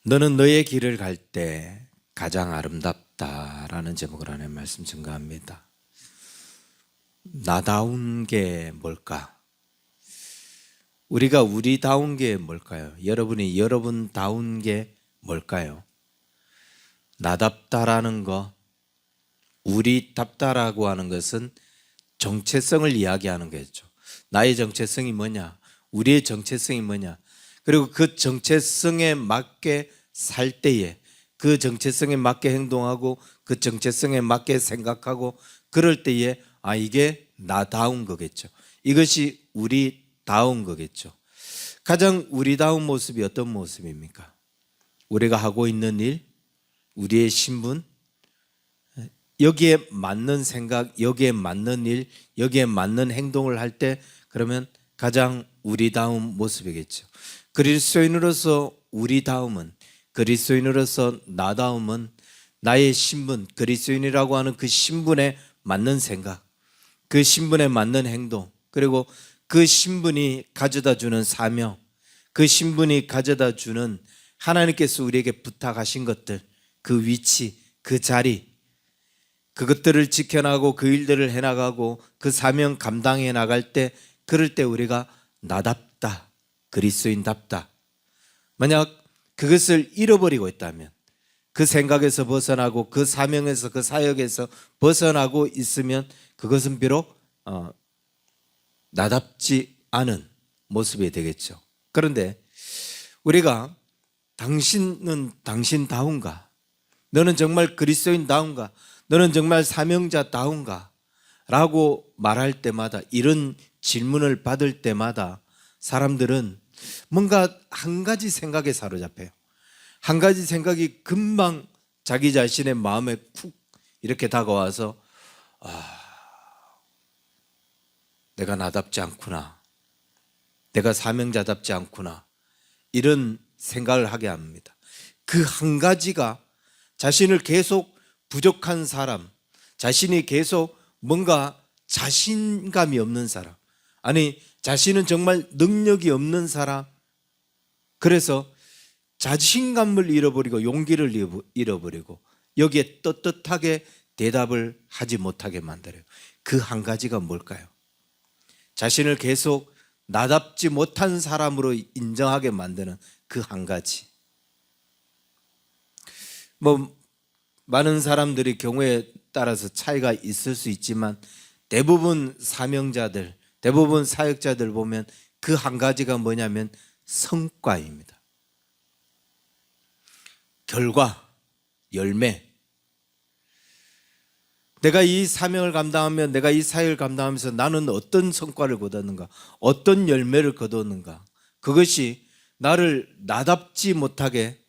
너는 너의 길을 갈 때 가장 아름답다라는 제목으로 하나님 말씀 증거합니다. 나다운 게 뭘까? 우리가 우리다운 게 뭘까요? 여러분이 여러분다운 게 뭘까요? 나답다라는 거, 우리답다라고 하는 것은 정체성을 이야기하는 거죠. 나의 정체성이 뭐냐? 우리의 정체성이 뭐냐? 그리고 그 정체성에 맞게 살 때에 그 정체성에 맞게 행동하고 그 정체성에 맞게 생각하고 그럴 때에 이게 나다운 거겠죠. 이것이 우리다운 거겠죠. 가장 우리다운 모습이 어떤 모습입니까? 우리가 하고 있는 일, 우리의 신분, 여기에 맞는 생각, 여기에 맞는 일, 여기에 맞는 행동을 할 때 그러면 가장 우리다운 모습이겠죠. 그리스도인으로서 우리다움은, 그리스도인으로서 나다움은 나의 신분, 그리스도인이라고 하는 그 신분에 맞는 생각, 그 신분에 맞는 행동, 그리고 그 신분이 가져다 주는 사명, 그 신분이 가져다 주는 하나님께서 우리에게 부탁하신 것들, 그 위치, 그 자리, 그것들을 지켜나가고 그 일들을 해나가고 그 사명 감당해 나갈 때 그럴 때 우리가 나답다, 그리스도인답다. 만약 그것을 잃어버리고 있다면 그 생각에서 벗어나고 그 사명에서 그 사역에서 벗어나고 있으면 그것은 비록 나답지 않은 모습이 되겠죠. 그런데 우리가 당신은 당신다운가? 너는 정말 그리스도인다운가? 너는 정말 사명자다운가? 라고 말할 때마다, 이런 질문을 받을 때마다 사람들은 뭔가 한 가지 생각에 사로잡혀요. 한 가지 생각이 금방 자기 자신의 마음에 쿡 이렇게 다가와서 내가 나답지 않구나, 내가 사명자답지 않구나, 이런 생각을 하게 합니다. 그 한 가지가 자신을 계속 부족한 사람, 자신이 계속 뭔가 자신감이 없는 사람, 아니 자신은 정말 능력이 없는 사람, 그래서 자신감을 잃어버리고 용기를 잃어버리고 여기에 떳떳하게 대답을 하지 못하게 만들어요. 그 한 가지가 뭘까요? 자신을 계속 나답지 못한 사람으로 인정하게 만드는 그 한 가지. 많은 사람들이 경우에 따라서 차이가 있을 수 있지만 대부분 사명자들, 대부분 사역자들 보면 그 한 가지가 뭐냐면 성과입니다. 결과, 열매. 내가 이 사명을 감당하면, 내가 이 사역을 감당하면서 나는 어떤 성과를 거뒀는가, 어떤 열매를 거뒀는가, 그것이 나를 나답지 못하게,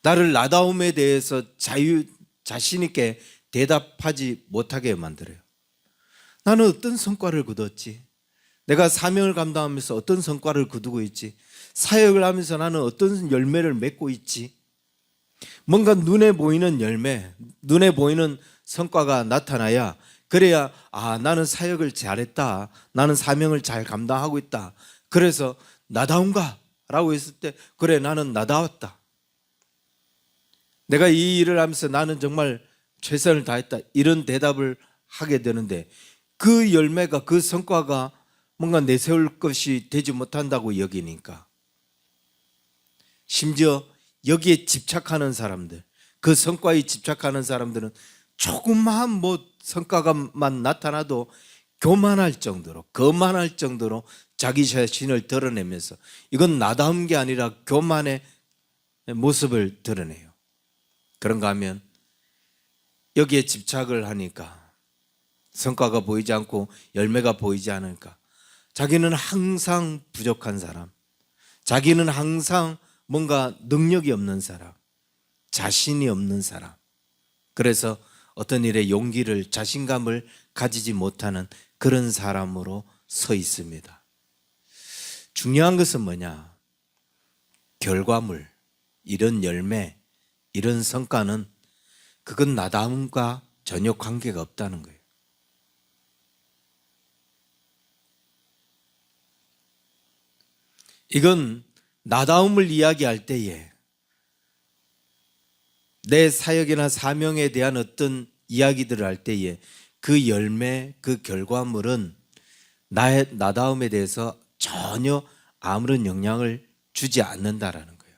나를 나다움에 대해서 자신 있게 대답하지 못하게 만들어요. 나는 어떤 성과를 거뒀지? 내가 사명을 감당하면서 어떤 성과를 거두고 있지? 사역을 하면서 나는 어떤 열매를 맺고 있지? 뭔가 눈에 보이는 열매, 눈에 보이는 성과가 나타나야, 그래야 나는 사역을 잘했다, 나는 사명을 잘 감당하고 있다, 그래서 나다운가? 라고 했을 때 그래, 나는 나다웠다, 내가 이 일을 하면서 나는 정말 최선을 다했다, 이런 대답을 하게 되는데 그 열매가, 그 성과가 뭔가 내세울 것이 되지 못한다고 여기니까, 심지어 여기에 집착하는 사람들, 그 성과에 집착하는 사람들은 조금만 성과가만 나타나도 교만할 정도로, 거만할 정도로 자기 자신을 드러내면서 이건 나다운 게 아니라 교만의 모습을 드러내요. 그런가 하면 여기에 집착을 하니까 성과가 보이지 않고 열매가 보이지 않으니까 자기는 항상 부족한 사람, 자기는 항상 뭔가 능력이 없는 사람, 자신이 없는 사람, 그래서 어떤 일에 용기를, 자신감을 가지지 못하는 그런 사람으로 서 있습니다. 중요한 것은 뭐냐? 결과물, 이런 열매, 이런 성과는 그건 나다움과 전혀 관계가 없다는 거예요. 이건 나다움을 이야기할 때에 내 사역이나 사명에 대한 어떤 이야기들을 할 때에 그 열매, 그 결과물은 나의 나다움에 대해서 전혀 아무런 영향을 주지 않는다라는 거예요.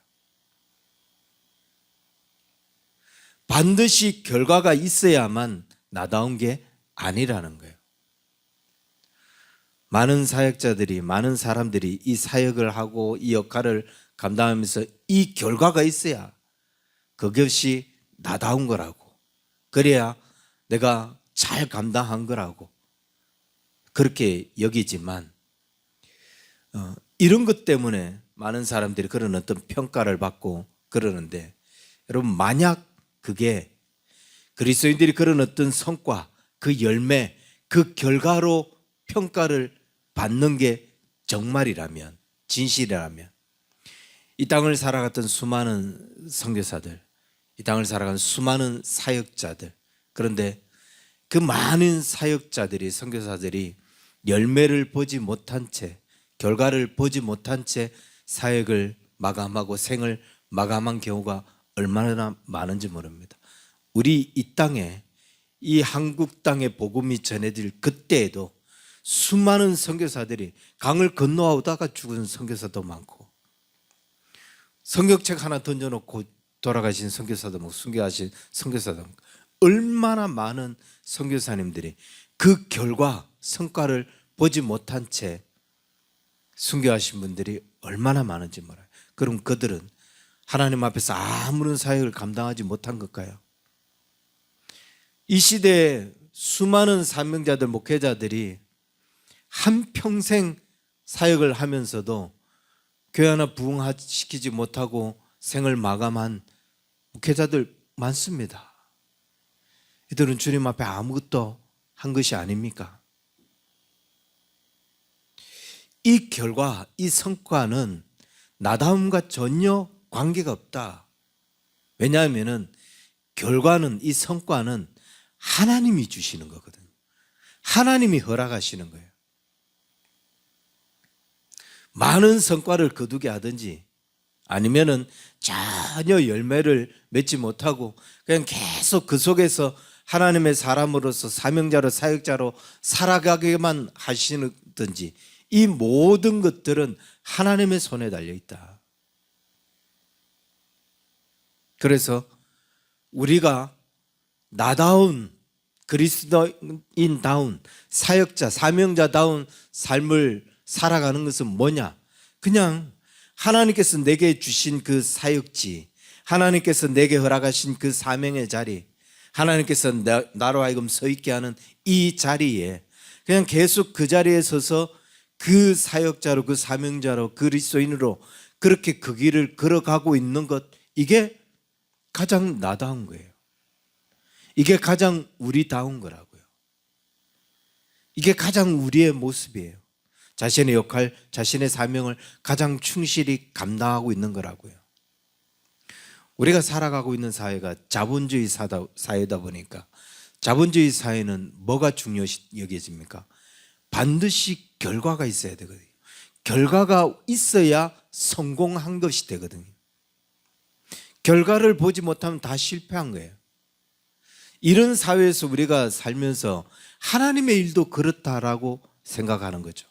반드시 결과가 있어야만 나다운 게 아니라는 거예요. 많은 사역자들이, 많은 사람들이 이 사역을 하고 이 역할을 감당하면서 이 결과가 있어야 그것이 나다운 거라고, 그래야 내가 잘 감당한 거라고 그렇게 여기지만 이런 것 때문에 많은 사람들이 그런 어떤 평가를 받고 그러는데, 여러분, 만약 그게 그리스도인들이 그런 어떤 성과, 그 열매, 그 결과로 평가를 받는 게 정말이라면, 진실이라면 이 땅을 살아갔던 수많은 선교사들, 이 땅을 살아간 수많은 사역자들, 그런데 그 많은 사역자들이, 선교사들이 열매를 보지 못한 채, 결과를 보지 못한 채 사역을 마감하고 생을 마감한 경우가 얼마나 많은지 모릅니다. 우리 이 땅에, 이 한국 땅에 복음이 전해질 그때에도 수많은 선교사들이 강을 건너오다가 죽은 선교사도 많고, 성경책 하나 던져놓고 돌아가신 선교사도 많고, 순교하신 선교사도 많고, 얼마나 많은 선교사님들이 그 결과, 성과를 보지 못한 채 순교하신 분들이 얼마나 많은지 몰라요. 그럼 그들은 하나님 앞에서 아무런 사역을 감당하지 못한 걸까요? 이 시대에 수많은 사명자들, 목회자들이 한평생 사역을 하면서도 교회 하나 부흥시키지 못하고 생을 마감한 목회자들 많습니다. 이들은 주님 앞에 아무것도 한 것이 아닙니까? 이 결과, 이 성과는 나다움과 전혀 관계가 없다. 왜냐하면 결과는, 이 성과는 하나님이 주시는 거거든요. 하나님이 허락하시는 거예요. 많은 성과를 거두게 하든지 아니면은 전혀 열매를 맺지 못하고 그냥 계속 그 속에서 하나님의 사람으로서 사명자로, 사역자로 살아가게만 하시든지, 이 모든 것들은 하나님의 손에 달려 있다. 그래서 우리가 나다운, 그리스도인다운, 사역자, 사명자다운 삶을 살아가는 것은 뭐냐? 그냥 하나님께서 내게 주신 그 사역지, 하나님께서 내게 허락하신 그 사명의 자리, 하나님께서 나로 하여금 서 있게 하는 이 자리에 그냥 계속 그 자리에 서서 그 사역자로, 그 사명자로, 그리스도인으로 그렇게 그 길을 걸어가고 있는 것, 이게 가장 나다운 거예요. 이게 가장 우리다운 거라고요. 이게 가장 우리의 모습이에요. 자신의 역할, 자신의 사명을 가장 충실히 감당하고 있는 거라고요. 우리가 살아가고 있는 사회가 자본주의 사회다 보니까, 자본주의 사회는 뭐가 중요시 여겨집니까? 반드시 결과가 있어야 되거든요. 결과가 있어야 성공한 것이 되거든요. 결과를 보지 못하면 다 실패한 거예요. 이런 사회에서 우리가 살면서 하나님의 일도 그렇다라고 생각하는 거죠.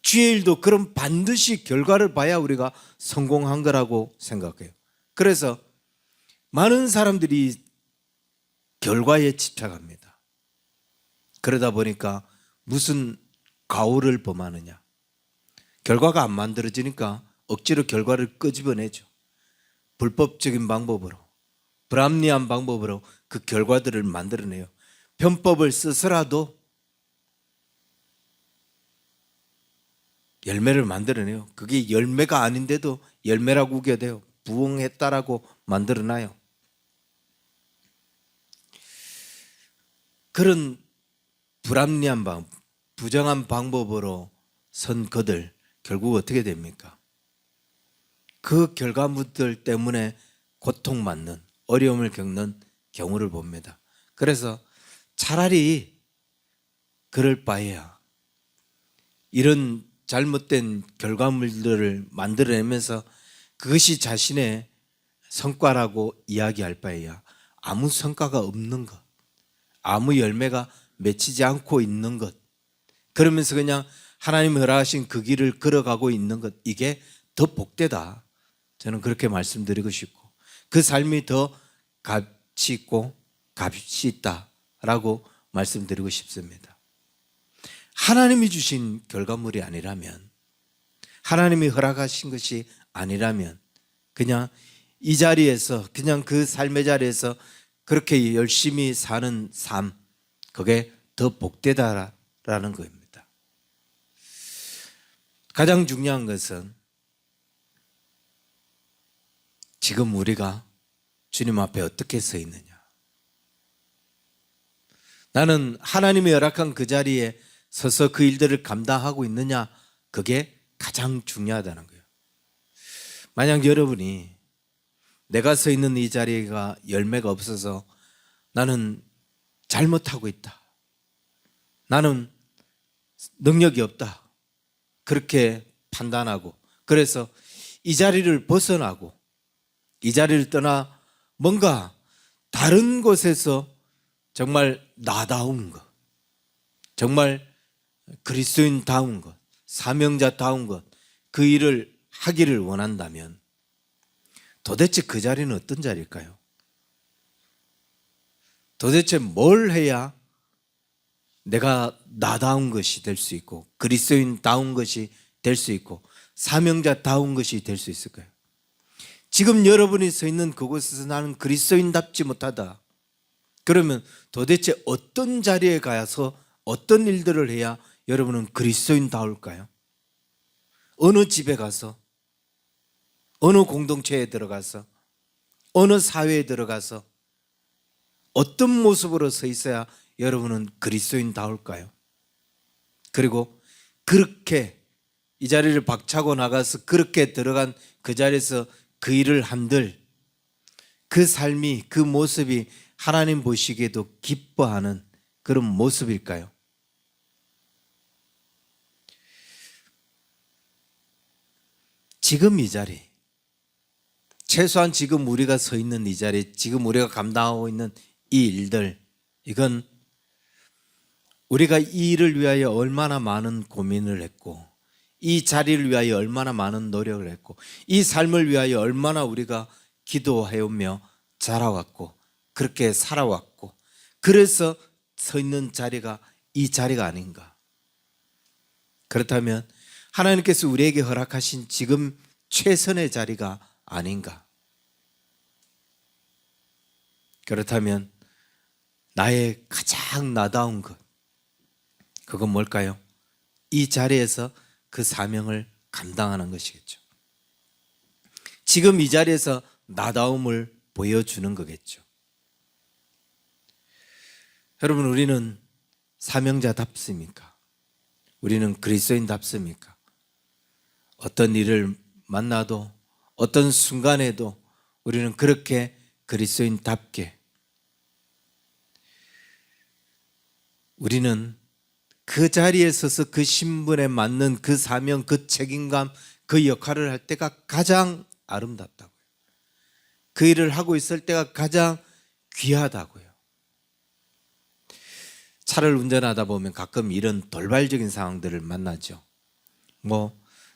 주의 일도 그럼 반드시 결과를 봐야 우리가 성공한 거라고 생각해요. 그래서 많은 사람들이 결과에 집착합니다. 그러다 보니까 무슨 가오를 범하느냐, 결과가 안 만들어지니까 억지로 결과를 끄집어내죠. 불법적인 방법으로, 불합리한 방법으로 그 결과들을 만들어내요. 편법을 써서라도 열매를 만들어내요. 그게 열매가 아닌데도 열매라고 우겨대요. 부흥했다라고 만들어놔요. 그런 불합리한 방법, 부정한 방법으로 선 그들 결국 어떻게 됩니까? 그 결과물들 때문에 고통받는, 어려움을 겪는 경우를 봅니다. 그래서 차라리 그럴 바에야 이런 잘못된 결과물들을 만들어내면서 그것이 자신의 성과라고 이야기할 바에야 아무 성과가 없는 것, 아무 열매가 맺히지 않고 있는 것, 그러면서 그냥 하나님이 허락하신 그 길을 걸어가고 있는 것, 이게 더 복되다. 저는 그렇게 말씀드리고 싶고, 그 삶이 더 가치 있고 값이 있다라고 말씀드리고 싶습니다. 하나님이 주신 결과물이 아니라면, 하나님이 허락하신 것이 아니라면 그냥 이 자리에서, 그냥 그 삶의 자리에서 그렇게 열심히 사는 삶, 그게 더 복되다라는 겁니다. 가장 중요한 것은 지금 우리가 주님 앞에 어떻게 서 있느냐. 나는 하나님이 허락한 그 자리에 서서 그 일들을 감당하고 있느냐, 그게 가장 중요하다는 거예요. 만약 여러분이 내가 서 있는 이 자리가 열매가 없어서 나는 잘못하고 있다, 나는 능력이 없다, 그렇게 판단하고, 그래서 이 자리를 벗어나고 이 자리를 떠나 뭔가 다른 곳에서 정말 나다운 것, 정말 그리스도인다운 것, 사명자다운 것, 그 일을 하기를 원한다면 도대체 그 자리는 어떤 자리일까요? 도대체 뭘 해야 내가 나다운 것이 될 수 있고 그리스도인다운 것이 될 수 있고 사명자다운 것이 될 수 있을까요? 지금 여러분이 서 있는 그곳에서 나는 그리스도인답지 못하다, 그러면 도대체 어떤 자리에 가서 어떤 일들을 해야 여러분은 그리스도인다울까요? 어느 집에 가서, 어느 공동체에 들어가서, 어느 사회에 들어가서 어떤 모습으로 서 있어야 여러분은 그리스도인다울까요? 그리고 그렇게 이 자리를 박차고 나가서 그렇게 들어간 그 자리에서 그 일을 한들 그 삶이, 그 모습이 하나님 보시기에도 기뻐하는 그런 모습일까요? 지금 이 자리, 최소한 지금 우리가 서 있는 이 자리, 지금 우리가 감당하고 있는 이 일들, 이건 우리가 이 일을 위하여 얼마나 많은 고민을 했고, 이 자리를 위하여 얼마나 많은 노력을 했고, 이 삶을 위하여 얼마나 우리가 기도해오며 자라왔고 그렇게 살아왔고, 그래서 서 있는 자리가 이 자리가 아닌가. 그렇다면 하나님께서 우리에게 허락하신 지금 최선의 자리가 아닌가. 그렇다면 나의 가장 나다운 것, 그건 뭘까요? 이 자리에서 그 사명을 감당하는 것이겠죠. 지금 이 자리에서 나다움을 보여주는 거겠죠. 여러분, 우리는 사명자답습니까? 우리는 그리스도인답습니까? 어떤 일을 만나도, 어떤 순간에도 우리는 그렇게 그리스도인답게, 우리는 그 자리에 서서 그 신분에 맞는 그 사명, 그 책임감, 그 역할을 할 때가 가장 아름답다고요. 그 일을 하고 있을 때가 가장 귀하다고요. 차를 운전하다 보면 가끔 이런 돌발적인 상황들을 만나죠.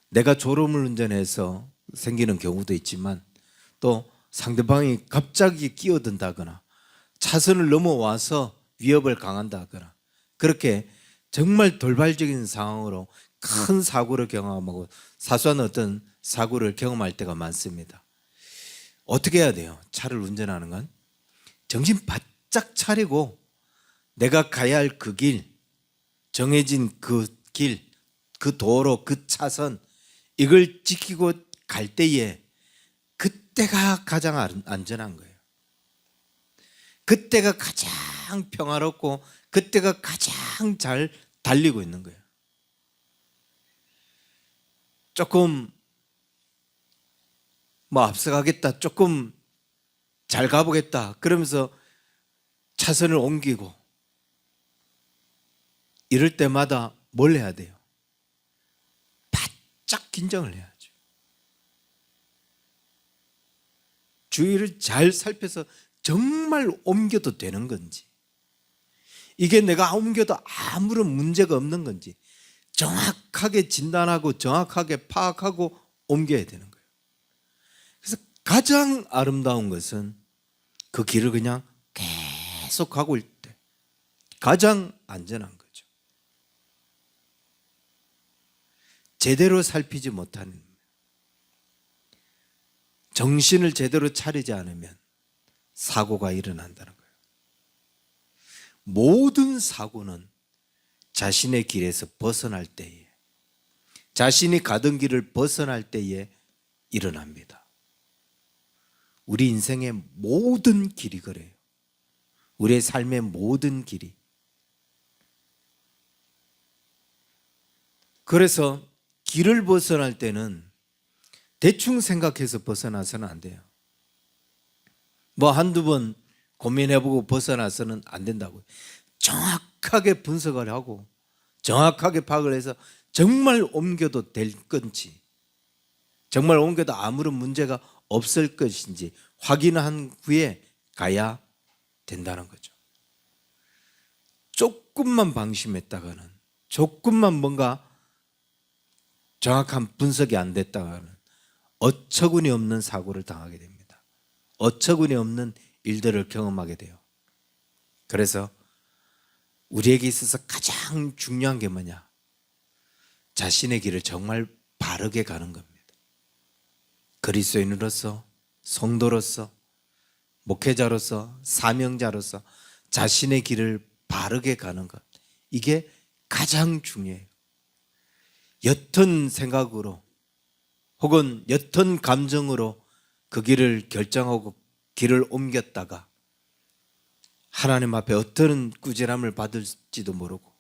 내가 졸음을 운전해서 생기는 경우도 있지만, 또 상대방이 갑자기 끼어든다거나 차선을 넘어와서 위협을 강한다거나, 그렇게 정말 돌발적인 상황으로 큰 사고를 경험하고 사소한 어떤 사고를 경험할 때가 많습니다. 어떻게 해야 돼요? 차를 운전하는 건 정신 바짝 차리고 내가 가야 할 그 길, 정해진 그 길, 그 도로, 그 차선, 이걸 지키고 갈 때에 그때가 가장 안전한 거예요. 그때가 가장 평화롭고 그때가 가장 잘 달리고 있는 거예요. 조금 앞서가겠다, 조금 잘 가보겠다 그러면서 차선을 옮기고 이럴 때마다 뭘 해야 돼요? 바짝 긴장을 해야죠. 주위를 잘 살펴서 정말 옮겨도 되는 건지, 이게 내가 옮겨도 아무런 문제가 없는 건지 정확하게 진단하고 정확하게 파악하고 옮겨야 되는 거예요. 그래서 가장 아름다운 것은 그 길을 그냥 계속 가고 있을 때 가장 안전한 거죠. 제대로 살피지 못하는, 정신을 제대로 차리지 않으면 사고가 일어난다는 거예요. 모든 사고는 자신의 길에서 벗어날 때에, 자신이 가던 길을 벗어날 때에 일어납니다. 우리 인생의 모든 길이 그래요. 우리의 삶의 모든 길이. 그래서 길을 벗어날 때는 대충 생각해서 벗어나서는 안 돼요. 뭐 한두 번 고민해보고 벗어나서는 안 된다고요. 정확하게 분석을 하고 정확하게 파악을 해서 정말 옮겨도 될 건지, 정말 옮겨도 아무런 문제가 없을 것인지 확인한 후에 가야 된다는 거죠. 조금만 방심했다가는, 조금만 뭔가 정확한 분석이 안 됐다가는 어처구니 없는 사고를 당하게 됩니다. 어처구니 없는 일들을 경험하게 돼요. 그래서 우리에게 있어서 가장 중요한 게 뭐냐? 자신의 길을 정말 바르게 가는 겁니다. 그리스도인으로서, 성도로서, 목회자로서, 사명자로서 자신의 길을 바르게 가는 것, 이게 가장 중요해요. 옅은 생각으로 혹은 옅은 감정으로 그 길을 결정하고 길을 옮겼다가 하나님 앞에 어떤 꾸지람을 받을지도 모르고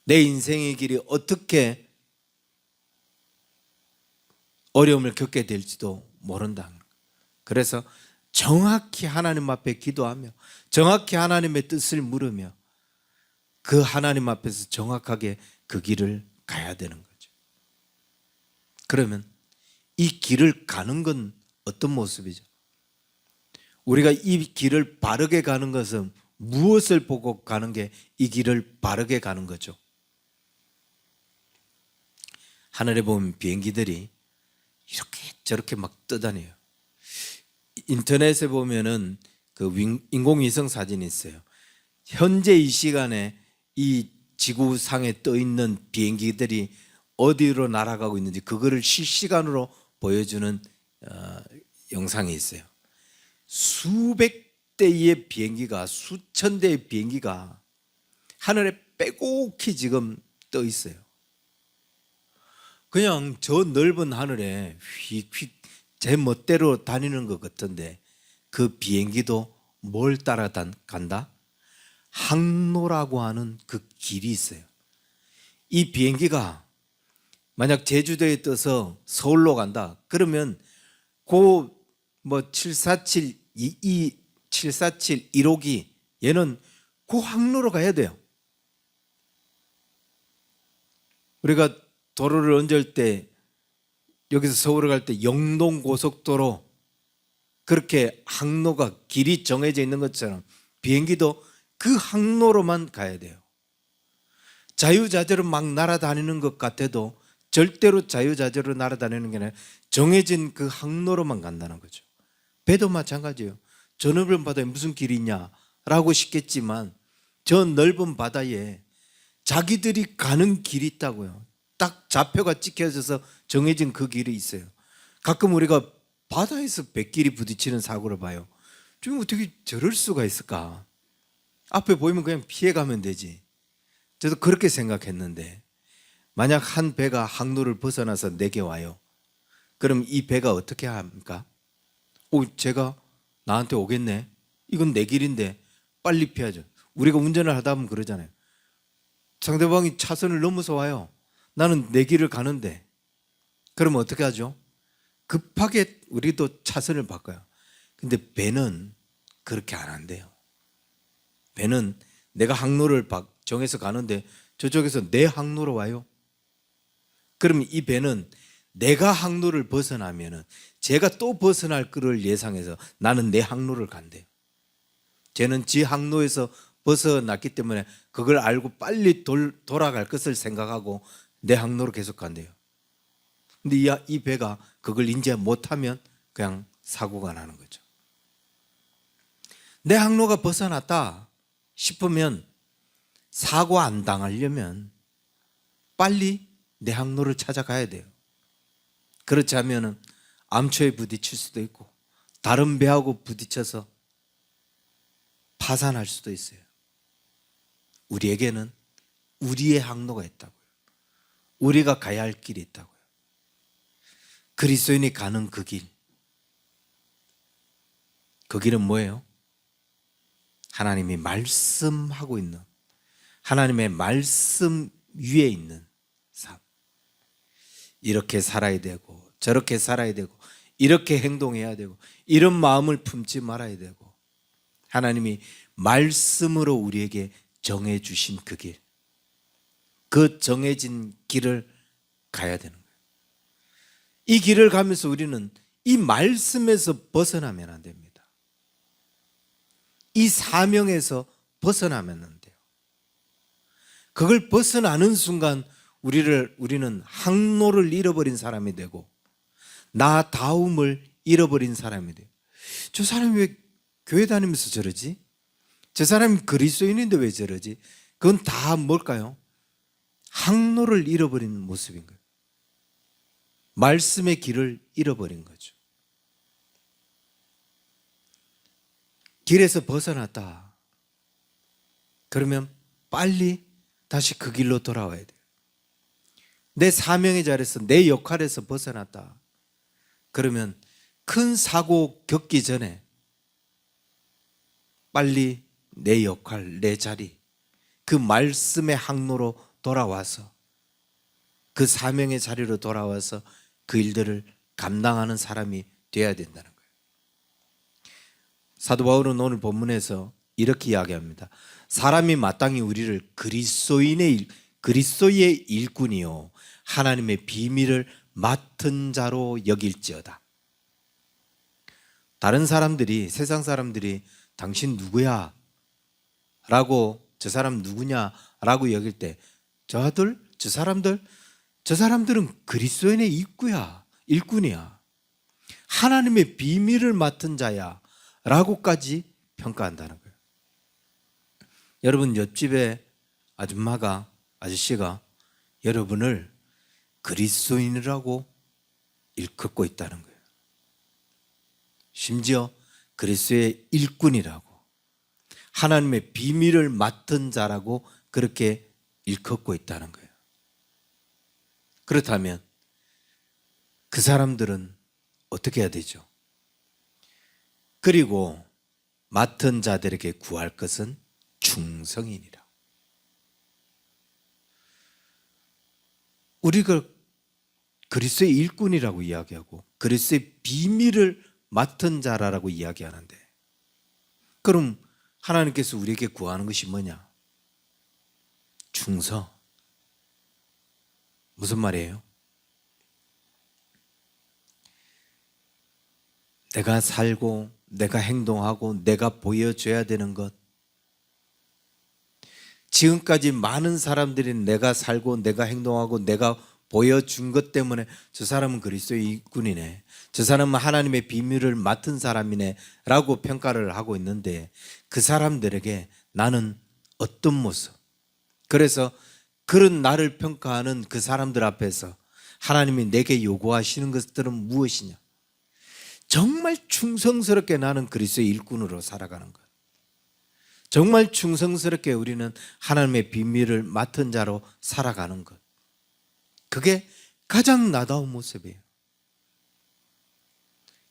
내 인생의 길이 어떻게 어려움을 겪게 될지도 모른다. 그래서 정확히 하나님 앞에 기도하며 정확히 하나님의 뜻을 물으며 그 하나님 앞에서 정확하게 그 길을 가야 되는 거죠. 그러면 이 길을 가는 건 어떤 모습이죠? 우리가 이 길을 바르게 가는 것은 무엇을 보고 가는 게 이 길을 바르게 가는 거죠? 하늘에 보면 비행기들이 이렇게 저렇게 막 떠다녀요. 인터넷에 보면은 그 인공위성 사진이 있어요. 현재 이 시간에 이 지구상에 떠 있는 비행기들이 어디로 날아가고 있는지 그거를 실시간으로 보여주는 영상이 있어요. 수백 대의 비행기가, 수천 대의 비행기가 하늘에 빼곡히 지금 떠 있어요. 그냥 저 넓은 하늘에 휙휙 제 멋대로 다니는 것 같은데 그 비행기도 뭘 따라 간다? 항로라고 하는 그 길이 있어요. 이 비행기가 만약 제주도에 떠서 서울로 간다. 그러면 그 뭐 747, 747, 1호기 얘는 그 항로로 가야 돼요. 우리가 도로를 얹을 때 여기서 서울을 갈 때 영동고속도로 그렇게 항로가 길이 정해져 있는 것처럼 비행기도 그 항로로만 가야 돼요. 자유자재로 막 날아다니는 것 같아도 절대로 자유자재로 날아다니는 게 아니라 정해진 그 항로로만 간다는 거죠. 배도 마찬가지예요. 저 넓은 바다에 무슨 길이 있냐라고 싶겠지만 저 넓은 바다에 자기들이 가는 길이 있다고요. 딱 좌표가 찍혀져서 정해진 그 길이 있어요. 가끔 우리가 바다에서 백길이 부딪히는 사고를 봐요. 좀 어떻게 저럴 수가 있을까? 앞에 보이면 그냥 피해가면 되지. 저도 그렇게 생각했는데 만약 한 배가 항로를 벗어나서 내게 와요. 그럼 이 배가 어떻게 합니까? 제가 나한테 오겠네. 이건 내 길인데 빨리 피하죠. 우리가 운전을 하다 보면 그러잖아요. 상대방이 차선을 넘어서 와요. 나는 내 길을 가는데 그러면 어떻게 하죠? 급하게 우리도 차선을 바꿔요. 근데 배는 그렇게 안 한대요. 배는 내가 항로를 정해서 가는데 저쪽에서 내 항로로 와요. 그러면 이 배는 내가 항로를 벗어나면은 제가 또 벗어날 거를 예상해서 나는 내 항로를 간대요. 쟤는 지 항로에서 벗어났기 때문에 그걸 알고 빨리 돌아갈 것을 생각하고 내 항로로 계속 간대요. 근데 이 배가 그걸 인지 못하면 그냥 사고가 나는 거죠. 내 항로가 벗어났다 싶으면 사고 안 당하려면 빨리 내 항로를 찾아가야 돼요. 그렇지 않으면 암초에 부딪힐 수도 있고 다른 배하고 부딪혀서 파산할 수도 있어요. 우리에게는 우리의 항로가 있다고요. 우리가 가야 할 길이 있다고요. 그리스도인이 가는 그 길. 그 길은 뭐예요? 하나님이 말씀하고 있는, 하나님의 말씀 위에 있는 삶. 이렇게 살아야 되고 저렇게 살아야 되고 이렇게 행동해야 되고 이런 마음을 품지 말아야 되고 하나님이 말씀으로 우리에게 정해 주신 그 길, 그 정해진 길을 가야 되는 거예요. 이 길을 가면서 우리는 이 말씀에서 벗어나면 안 됩니다. 이 사명에서 벗어나면 안 돼요. 그걸 벗어나는 순간 우리는 항로를 잃어버린 사람이 되고 나다움을 잃어버린 사람이 돼요. 저 사람이 왜 교회 다니면서 저러지? 저 사람이 그리스도인인데 왜 저러지? 그건 다 뭘까요? 항로를 잃어버린 모습인 거예요. 말씀의 길을 잃어버린 거죠. 길에서 벗어났다. 그러면 빨리 다시 그 길로 돌아와야 돼요. 내 사명의 자리에서 내 역할에서 벗어났다. 그러면 큰 사고 겪기 전에 빨리 내 역할, 내 자리, 그 말씀의 항로로 돌아와서 그 사명의 자리로 돌아와서 그 일들을 감당하는 사람이 되어야 된다는 거예요. 사도 바울은 오늘 본문에서 이렇게 이야기합니다. 사람이 마땅히 우리를 그리스도의 일꾼이요 하나님의 비밀을 맡은 자로 여길지어다. 다른 사람들이, 세상 사람들이 당신 누구야? 라고, 저 사람 누구냐? 라고 여길 때 저 사람들은 그리스도인의 일꾼이야. 하나님의 비밀을 맡은 자야 라고까지 평가한다는 거예요. 여러분, 옆집에 아저씨가 여러분을 그리스도인이라고 일컫고 있다는 거예요. 심지어 그리스도의 일꾼이라고, 하나님의 비밀을 맡은 자라고 그렇게 일컫고 있다는 거예요. 그렇다면 그 사람들은 어떻게 해야 되죠? 그리고 맡은 자들에게 구할 것은 충성이니라. 우리가 그리스도의 일꾼이라고 이야기하고 그리스도의 비밀을 맡은 자라고 이야기하는데, 그럼 하나님께서 우리에게 구하는 것이 뭐냐? 충성. 무슨 말이에요? 내가 살고 내가 행동하고 내가 보여줘야 되는 것, 지금까지 많은 사람들이 내가 살고 내가 행동하고 내가 보여준 것 때문에 저 사람은 그리스도의 일꾼이네, 저 사람은 하나님의 비밀을 맡은 사람이네 라고 평가를 하고 있는데, 그 사람들에게 나는 어떤 모습, 그래서 그런 나를 평가하는 그 사람들 앞에서 하나님이 내게 요구하시는 것들은 무엇이냐? 정말 충성스럽게 나는 그리스도의 일꾼으로 살아가는 것, 정말 충성스럽게 우리는 하나님의 비밀을 맡은 자로 살아가는 것, 그게 가장 나다운 모습이에요.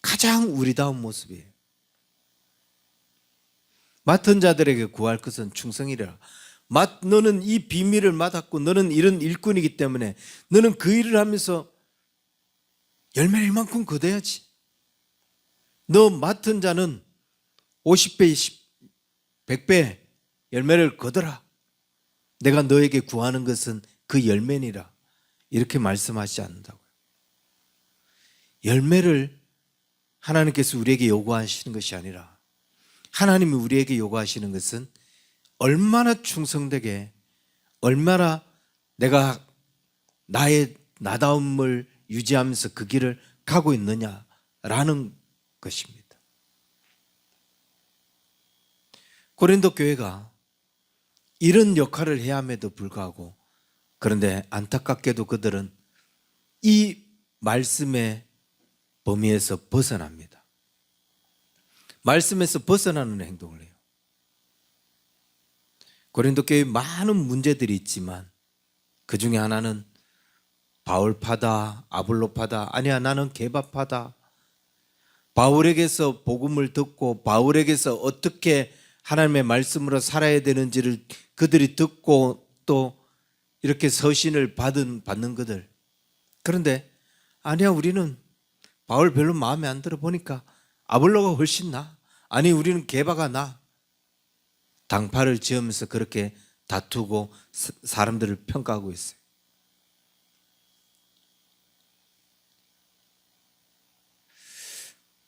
가장 우리다운 모습이에요. 맡은 자들에게 구할 것은 충성이라. 너는 이 비밀을 맡았고 너는 이런 일꾼이기 때문에 너는 그 일을 하면서 열매를 이만큼 거둬야지. 너 맡은 자는 50배, 100배 열매를 거둬라. 내가 너에게 구하는 것은 그 열매니라. 이렇게 말씀하시지 않는다고요. 열매를 하나님께서 우리에게 요구하시는 것이 아니라 하나님이 우리에게 요구하시는 것은 얼마나 충성되게, 얼마나 내가 나의 나다움을 유지하면서 그 길을 가고 있느냐라는 것입니다. 고린도 교회가 이런 역할을 해야 함에도 불구하고, 그런데 안타깝게도 그들은 이 말씀의 범위에서 벗어납니다. 말씀에서 벗어나는 행동을 해요. 고린도 교회에 많은 문제들이 있지만 그 중에 하나는 바울파다, 아볼로파다, 아니야 나는 게바파다. 바울에게서 복음을 듣고 바울에게서 어떻게 하나님의 말씀으로 살아야 되는지를 그들이 듣고 또 이렇게 서신을 받는 그들. 그런데 아니야 우리는 바울 별로 마음에 안 들어 보니까 아볼로가 훨씬 나. 아니 우리는 게바가 나. 당파를 지으면서 그렇게 다투고 사람들을 평가하고 있어요.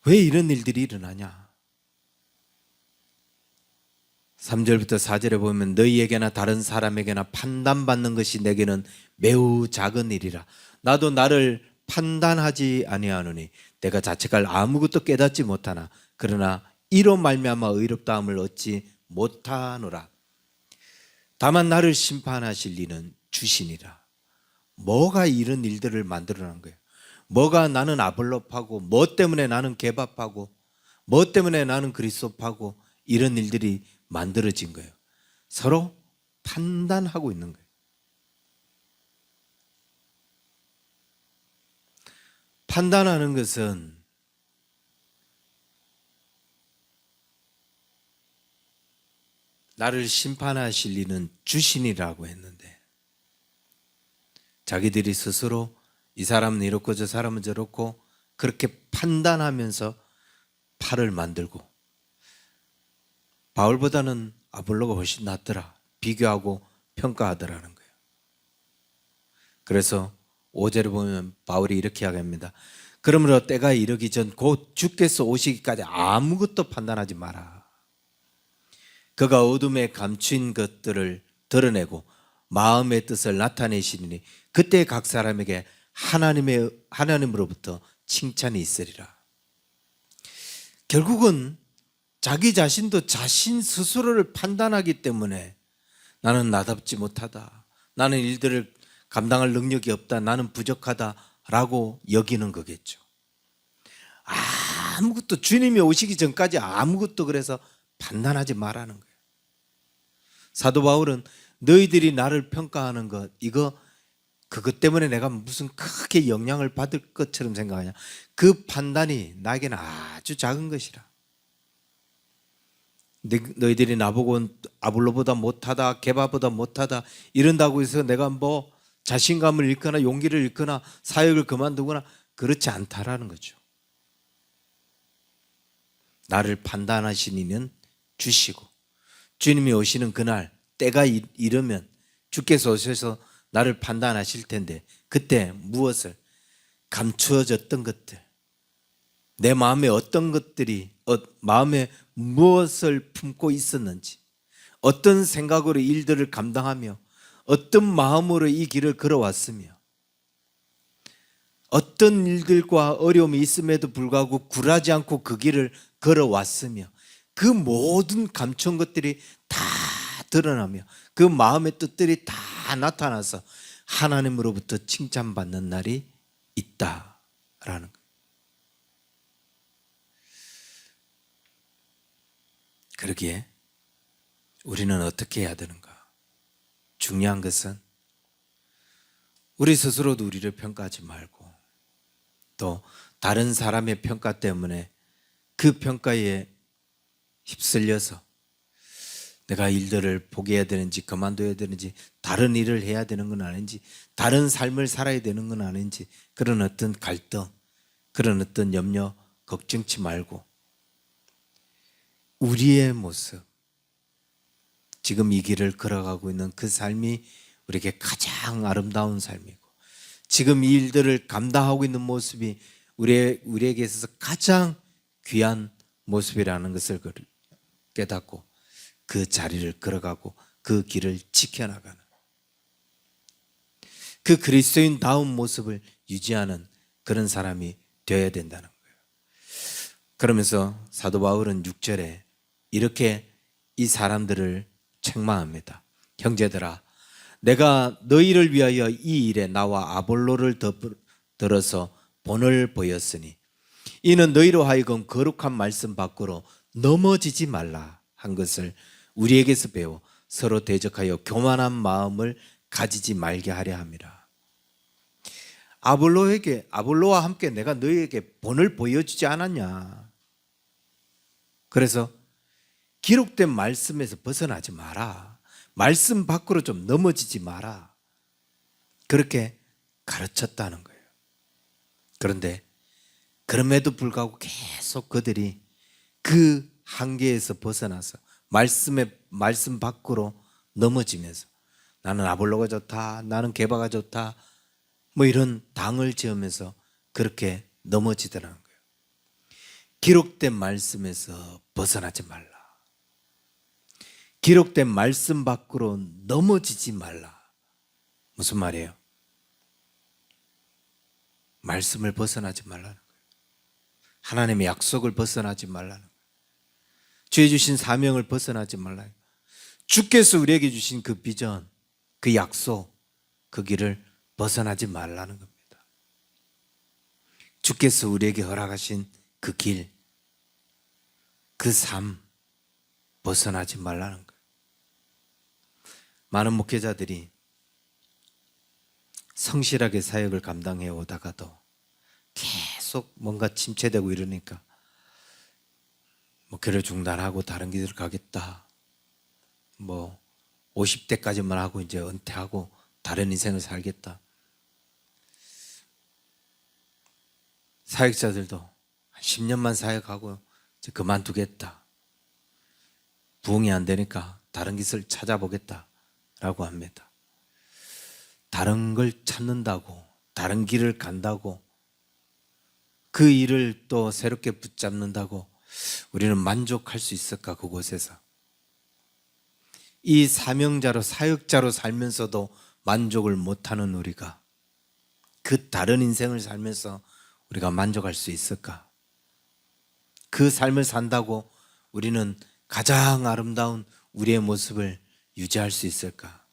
왜 이런 일들이 일어나냐? 3절부터 4절에 보면 너희에게나 다른 사람에게나 판단받는 것이 내게는 매우 작은 일이라. 나도 나를 판단하지 아니하노니 내가 자책할 아무것도 깨닫지 못하나 그러나 이로 말미암아 의롭다함을 얻지 못하노라. 다만 나를 심판하실 이는 주시니라. 뭐가 이런 일들을 만들어낸 거예요? 뭐가 나는 아볼로파고, 뭐 때문에 나는 게바파고, 뭐 때문에 나는 그리스도파고, 이런 일들이 만들어진 거예요. 서로 판단하고 있는 거예요. 판단하는 것은 나를 심판하실 이는 주신이라고 했는데 자기들이 스스로 이 사람은 이렇고 저 사람은 저렇고 그렇게 판단하면서 팔을 만들고 바울보다는 아볼로가 훨씬 낫더라 비교하고 평가하더라는 거예요. 그래서 5절에 보면 바울이 이렇게 이야기합니다. 그러므로 때가 이르기 전 곧 주께서 오시기까지 아무것도 판단하지 마라. 그가 어둠에 감춘 것들을 드러내고 마음의 뜻을 나타내시니 그때 각 사람에게 하나님으로부터 칭찬이 있으리라. 결국은 자기 자신도 자신 스스로를 판단하기 때문에 나는 나답지 못하다, 나는 일들을 감당할 능력이 없다, 나는 부족하다라고 여기는 거겠죠. 아무것도 주님이 오시기 전까지 아무것도 그래서 판단하지 말라는 거예요. 사도 바울은 너희들이 나를 평가하는 것, 그것 때문에 내가 무슨 크게 영향을 받을 것처럼 생각하냐. 그 판단이 나에게는 아주 작은 것이라. 너희들이 나보고 아볼로보다 못하다, 게바보다 못하다 이런다고 해서 내가 뭐 자신감을 잃거나 용기를 잃거나 사역을 그만두거나 그렇지 않다라는 거죠. 나를 판단하신 이는 주시고 주님이 오시는 그날 때가 이르면 주께서 오셔서 나를 판단하실 텐데 그때 무엇을 감추어졌던 것들, 내 마음에 어떤 것들이 마음에 무엇을 품고 있었는지, 어떤 생각으로 일들을 감당하며 어떤 마음으로 이 길을 걸어왔으며 어떤 일들과 어려움이 있음에도 불구하고 굴하지 않고 그 길을 걸어왔으며 그 모든 감춘 것들이 다 드러나며 그 마음의 뜻들이 다 나타나서 하나님으로부터 칭찬받는 날이 있다라는 거예요. 그러기에 우리는 어떻게 해야 되는가? 중요한 것은 우리 스스로도 우리를 평가하지 말고 또 다른 사람의 평가 때문에 그 평가에 휩쓸려서 내가 일들을 포기해야 되는지 그만둬야 되는지 다른 일을 해야 되는 건 아닌지 다른 삶을 살아야 되는 건 아닌지 그런 어떤 갈등, 그런 어떤 염려, 걱정치 말고 우리의 모습, 지금 이 길을 걸어가고 있는 그 삶이 우리에게 가장 아름다운 삶이고 지금 이 일들을 감당하고 있는 모습이 우리에게 있어서 가장 귀한 모습이라는 것을 깨닫고 그 자리를 걸어가고 그 길을 지켜나가는 그 그리스도인다운 모습을 유지하는 그런 사람이 되어야 된다는 거예요. 그러면서 사도 바울은 6절에 이렇게 이 사람들을 책망합니다. 형제들아, 내가 너희를 위하여 이 일에 나와 아볼로를 들어서 본을 보였으니 이는 너희로 하여금 거룩한 말씀 밖으로 넘어지지 말라 한 것을 우리에게서 배워 서로 대적하여 교만한 마음을 가지지 말게 하려 함이라. 아볼로와 함께 내가 너희에게 본을 보여주지 않았냐. 그래서 기록된 말씀에서 벗어나지 마라. 말씀 밖으로 좀 넘어지지 마라. 그렇게 가르쳤다는 거예요. 그런데 그럼에도 불구하고 계속 그들이 그 한계에서 벗어나서 말씀 밖으로 넘어지면서 나는 아볼로가 좋다, 나는 게바가 좋다, 뭐 이런 당을 지으면서 그렇게 넘어지더라는 거예요. 기록된 말씀에서 벗어나지 말라. 기록된 말씀 밖으로 넘어지지 말라. 무슨 말이에요? 말씀을 벗어나지 말라는 거예요. 하나님의 약속을 벗어나지 말라는 거예요. 주의 주신 사명을 벗어나지 말라는 거예요. 주께서 우리에게 주신 그 비전, 그 약속, 그 길을 벗어나지 말라는 겁니다. 주께서 우리에게 허락하신 그 길, 그 삶 벗어나지 말라는 거예요. 많은 목회자들이 성실하게 사역을 감당해 오다가도 계속 뭔가 침체되고 이러니까 목회를 중단하고 다른 길을 가겠다. 50대까지만 하고 이제 은퇴하고 다른 인생을 살겠다. 사역자들도 한 10년만 사역하고 이제 그만두겠다. 부흥이 안 되니까 다른 길을 찾아보겠다라고 합니다. 다른 걸 찾는다고, 다른 길을 간다고, 그 일을 또 새롭게 붙잡는다고 우리는 만족할 수 있을까, 그곳에서? 이 사명자로, 사역자로 살면서도 만족을 못하는 우리가 그 다른 인생을 살면서 우리가 만족할 수 있을까? 그 삶을 산다고 우리는 가장 아름다운 우리의 모습을 유지할 수 있을까?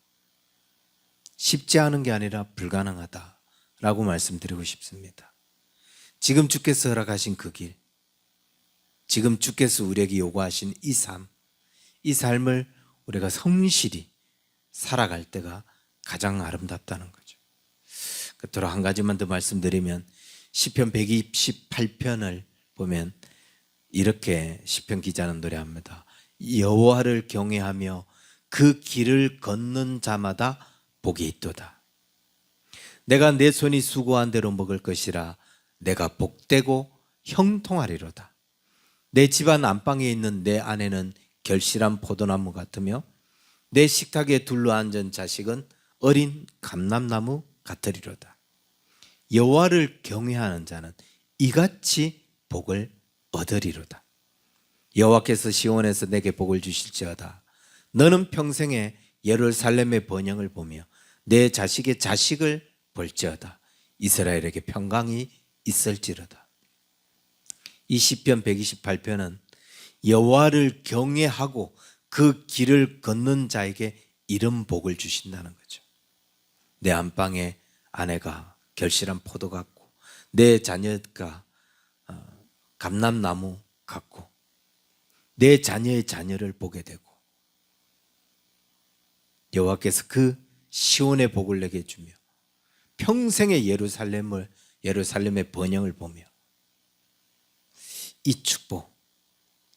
쉽지 않은 게 아니라 불가능하다라고 말씀드리고 싶습니다. 지금 주께서 허락하신 그 길, 지금 주께서 우리에게 요구하신 이 삶, 이 삶을 우리가 성실히 살아갈 때가 가장 아름답다는 거죠. 끝으로 한 가지만 더 말씀드리면 시편 128편을 보면 이렇게 시편 기자는 노래합니다. 여호와를 경외하며 그 길을 걷는 자마다 복이 있도다. 내가 내 손이 수고한 대로 먹을 것이라. 내가 복되고 형통하리로다. 내 집안 안방에 있는 내 아내는 결실한 포도나무 같으며 내 식탁에 둘러앉은 자식은 어린 감람나무 같으리로다. 여호와를 경외하는 자는 이같이 복을 얻으리로다. 여호와께서 시온에서 내게 복을 주실지어다. 너는 평생에 예루살렘의 번영을 보며 내 자식의 자식을 볼지어다. 이스라엘에게 평강이 있을지로다. 이 시편 128편은 여호와를 경외하고 그 길을 걷는 자에게 이런 복을 주신다는 거죠. 내 안방에 아내가 결실한 포도 같고 내 자녀가 감람나무 같고 내 자녀의 자녀를 보게 되고 여호와께서 그 시온의 복을 내게 주며 평생의 예루살렘의 번영을 보며 이 축복,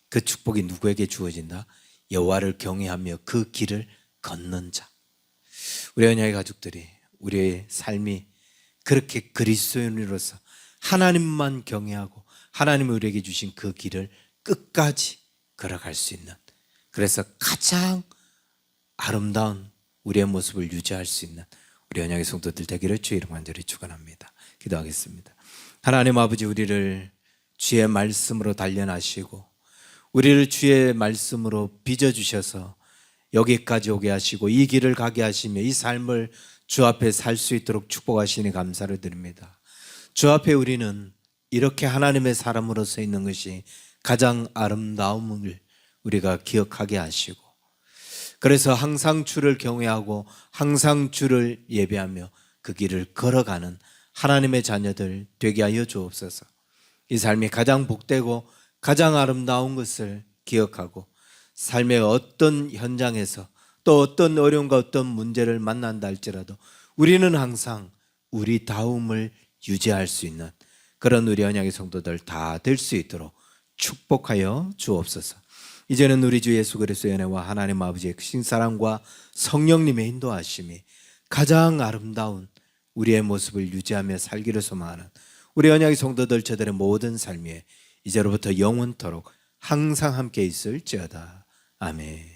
그 축복이 누구에게 주어진다? 여호와를 경외하며 그 길을 걷는 자. 우리 언약의 가족들이 우리의 삶이 그렇게 그리스도인으로서 하나님만 경외하고 하나님이 우리에게 주신 그 길을 끝까지 걸어갈 수 있는, 그래서 가장 아름다운 우리의 모습을 유지할 수 있는 우리 언약의 성도들 되기를 주의 이름 간절히 축원합니다. 기도하겠습니다. 하나님 아버지, 우리를 주의 말씀으로 단련하시고 우리를 주의 말씀으로 빚어주셔서 여기까지 오게 하시고 이 길을 가게 하시며 이 삶을 주 앞에 살 수 있도록 축복하시니 감사를 드립니다. 주 앞에 우리는 이렇게 하나님의 사람으로서 있는 것이 가장 아름다움을 우리가 기억하게 하시고, 그래서 항상 주를 경외하고 항상 주를 예배하며 그 길을 걸어가는 하나님의 자녀들 되게 하여 주옵소서. 이 삶이 가장 복되고 가장 아름다운 것을 기억하고 삶의 어떤 현장에서 또 어떤 어려움과 어떤 문제를 만난다 할지라도 우리는 항상 우리 다움을 유지할 수 있는 그런 우리 언약의 성도들 다 될 수 있도록 축복하여 주옵소서. 이제는 우리 주 예수 그리스도의 은혜와 하나님 아버지의 크신 사랑과 성령님의 인도하심이 가장 아름다운 우리의 모습을 유지하며 살기를 소망하는 우리 언약의 성도들 저들의 모든 삶 위에 이제로부터 영원토록 항상 함께 있을지어다. 아멘.